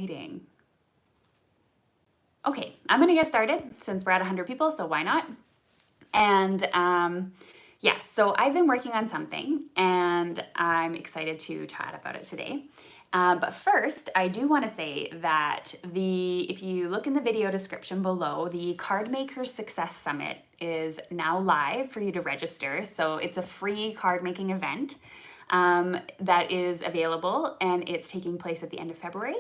Exciting. Okay, I'm gonna get started since we're at 100 people, so why not? And yeah, so I've been working on something and I'm excited to chat about it today. But first, I do want to say that if you look in the video description below, the Card Maker Success Summit is now live for you to register. So it's a free card making event that is available, and it's taking place at the end of February.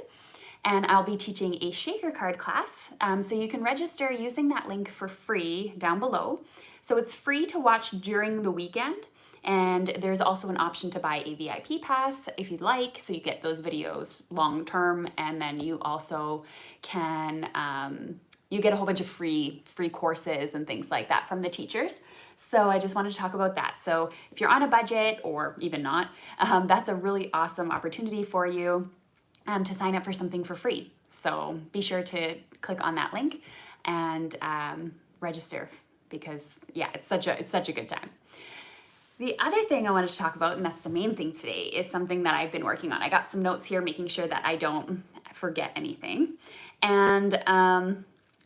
And I'll be teaching a shaker card class. So you can register using that link for free down below. So it's free to watch during the weekend. And there's also an option to buy a VIP pass if you'd like. So you get those videos long term. And then you also can, you get a whole bunch of free courses and things like that from the teachers. So I just wanted to talk about that. So if you're on a budget or even not, that's a really awesome opportunity for you to sign up for something for free. So be sure to click on that link and register, because yeah, it's such a good time. The other thing I wanted to talk about, and that's the main thing today, is something that I've been working on. I got some notes here making sure that I don't forget anything. And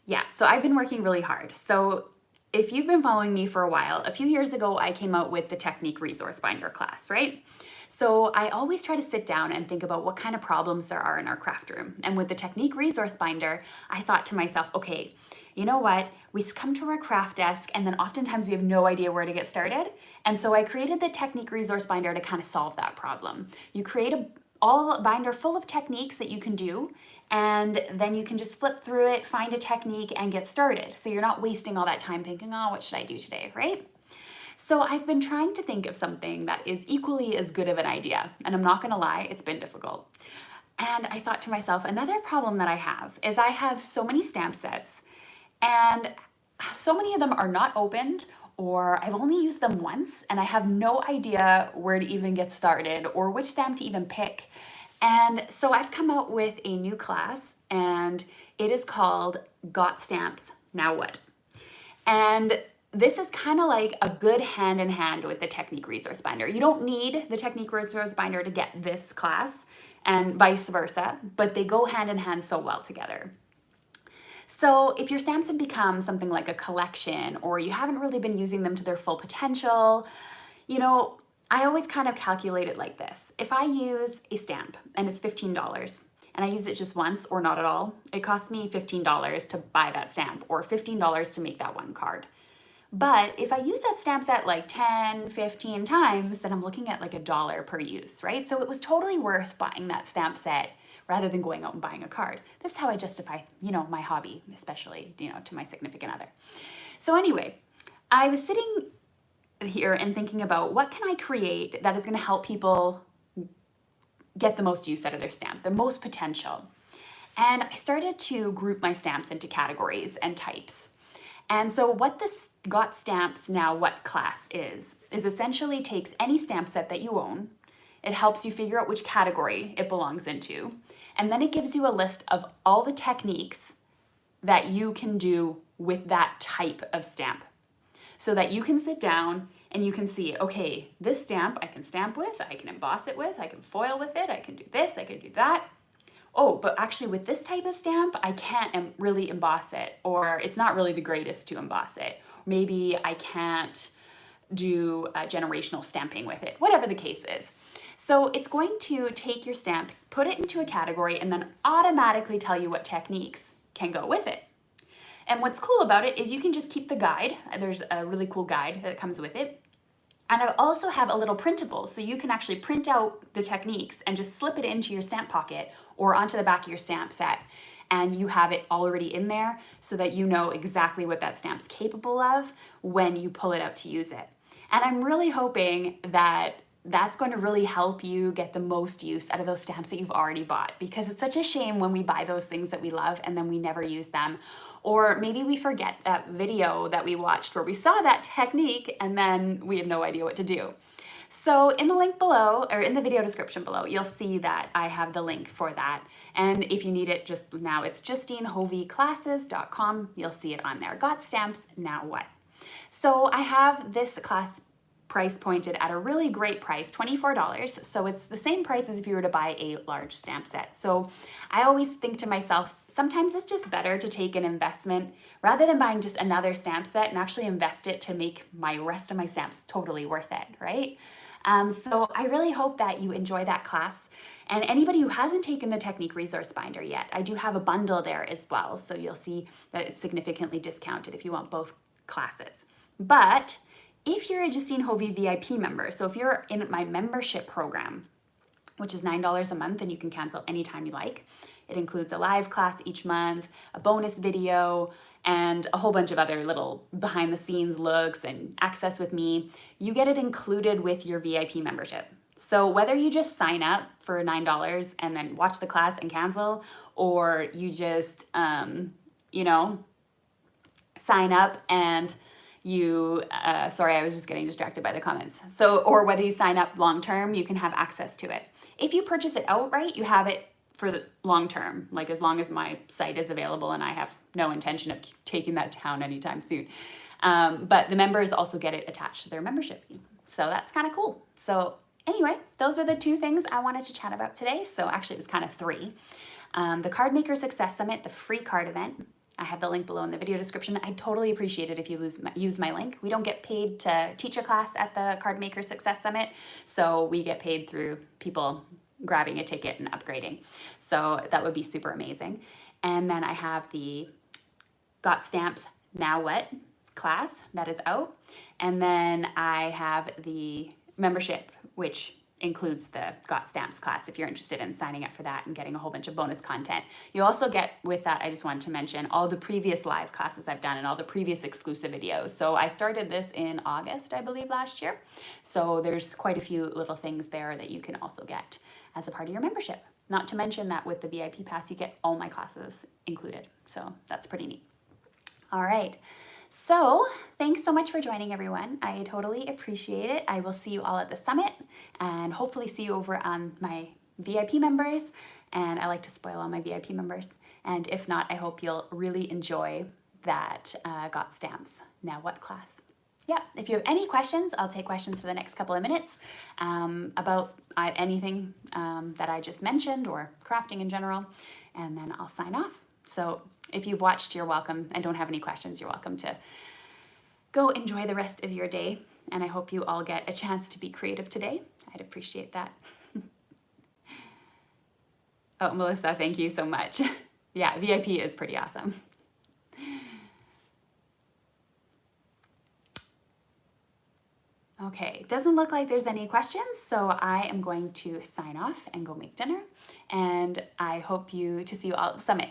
yeah, so I've been working really hard. So if you've been following me for a while, a few years ago, I came out with the Technique Resource Binder class, right? So I always try to sit down and think about what kind of problems there are in our craft room. And with the Technique Resource Binder, I thought to myself, okay, you know what? We come to our craft desk and then oftentimes we have no idea where to get started. And so I created the Technique Resource Binder to kind of solve that problem. You create a binder full of techniques that you can do, and then you can just flip through it, find a technique, and get started. So you're not wasting all that time thinking, oh, what should I do today, right? So I've been trying to think of something that is equally as good of an idea, and I'm not gonna lie, it's been difficult. And I thought to myself, another problem that I have is I have so many stamp sets, and so many of them are not opened, or I've only used them once, and I have no idea where to even get started or which stamp to even pick. And so I've come out with a new class, and it is called Got Stamps, Now What? And this is kind of like a good hand in hand with the Technique Resource Binder. You don't need the Technique Resource Binder to get this class, and vice versa, but they go hand in hand so well together. So if your stamps have become something like a collection, or you haven't really been using them to their full potential, you know, I always kind of calculate it like this. If I use a stamp and it's $15, and I use it just once or not at all, it costs me $15 to buy that stamp, or $15 to make that one card. But if I use that stamp set like 10, 15 times, then I'm looking at like $1 per use, right? So it was totally worth buying that stamp set rather than going out and buying a card. This is how I justify, you know, my hobby, especially, you know, to my significant other. So anyway, I was sitting here and thinking about what can I create that is going to help people get the most use out of their stamp, the most potential. And I started to group my stamps into categories and types. And so what this Got Stamps Now What class is essentially takes any stamp set that you own, it helps you figure out which category it belongs into, and then it gives you a list of all the techniques that you can do with that type of stamp, so that you can sit down and you can see, okay, this stamp I can stamp with, I can emboss it with, I can foil with it, I can do this, I can do that. Oh, but actually with this type of stamp, I can't really emboss it, or it's not really the greatest to emboss it. Maybe I can't do generational stamping with it, whatever the case is. So it's going to take your stamp, put it into a category, and then automatically tell you what techniques can go with it. And what's cool about it is you can just keep the guide. There's a really cool guide that comes with it. And I also have a little printable, so you can actually print out the techniques and just slip it into your stamp pocket or onto the back of your stamp set. And you have it already in there so that you know exactly what that stamp's capable of when you pull it out to use it. And I'm really hoping that that's going to really help you get the most use out of those stamps that you've already bought, because it's such a shame when we buy those things that we love and then we never use them. Or maybe we forget that video that we watched where we saw that technique and then we have no idea what to do. So in the link below, or in the video description below, you'll see that I have the link for that. And if you need it just now, it's JustineHoveyClasses.com. You'll see it on there. Got Stamps Now What? So I have this class price pointed at a really great price, $24. So it's the same price as if you were to buy a large stamp set. So I always think to myself, sometimes it's just better to take an investment rather than buying just another stamp set and actually invest it to make my rest of my stamps totally worth it, right? So I really hope that you enjoy that class. And anybody who hasn't taken the Technique Resource Binder yet, I do have a bundle there as well. So you'll see that it's significantly discounted if you want both classes. But if you're a Justine Hovey VIP member, so if you're in my membership program, which is $9 a month and you can cancel anytime you like, it includes a live class each month, a bonus video, and a whole bunch of other little behind the scenes looks and access with me. You get it included with your VIP membership. So whether you just sign up for $9 and then watch the class and cancel, or you just, sign up and you, sorry, I was just getting distracted by the comments. So, or whether you sign up long-term, you can have access to it. If you purchase it outright, you have it for the long term, like as long as my site is available, and I have no intention of taking that down anytime soon. But the members also get it attached to their membership fee. So that's kind of cool. So anyway, those are the two things I wanted to chat about today. So actually it was kind of three. The Card Maker Success Summit, the free card event. I have the link below in the video description. I'd totally appreciate it if you use my link. We don't get paid to teach a class at the Card Maker Success Summit, so we get paid through people grabbing a ticket and upgrading. So that would be super amazing. And then I have the Got Stamps Now What class that is out. And then I have the membership, which includes the Got Stamps class if you're interested in signing up for that and getting a whole bunch of bonus content. You also get with that, I just wanted to mention all the previous live classes I've done and all the previous exclusive videos. So I started this in August, I believe, last year. So there's quite a few little things there that you can also get as a part of your membership. Not to mention that with the VIP pass, you get all my classes included. So that's pretty neat. All right. So thanks so much for joining, everyone. I totally appreciate it. I will see you all at the summit and hopefully see you over on my VIP members. And I like to spoil all my VIP members. And if not, I hope you'll really enjoy that Got Stamps Now What class. Yeah, if you have any questions, I'll take questions for the next couple of minutes about anything that I just mentioned or crafting in general, and then I'll sign off. So if you've watched, you're welcome, and don't have any questions, you're welcome to go enjoy the rest of your day, and I hope you all get a chance to be creative today. I'd appreciate that. Oh, Melissa, thank you so much. Yeah, VIP is pretty awesome. Okay, doesn't look like there's any questions, so I am going to sign off and go make dinner, and I hope to see you all at the summit.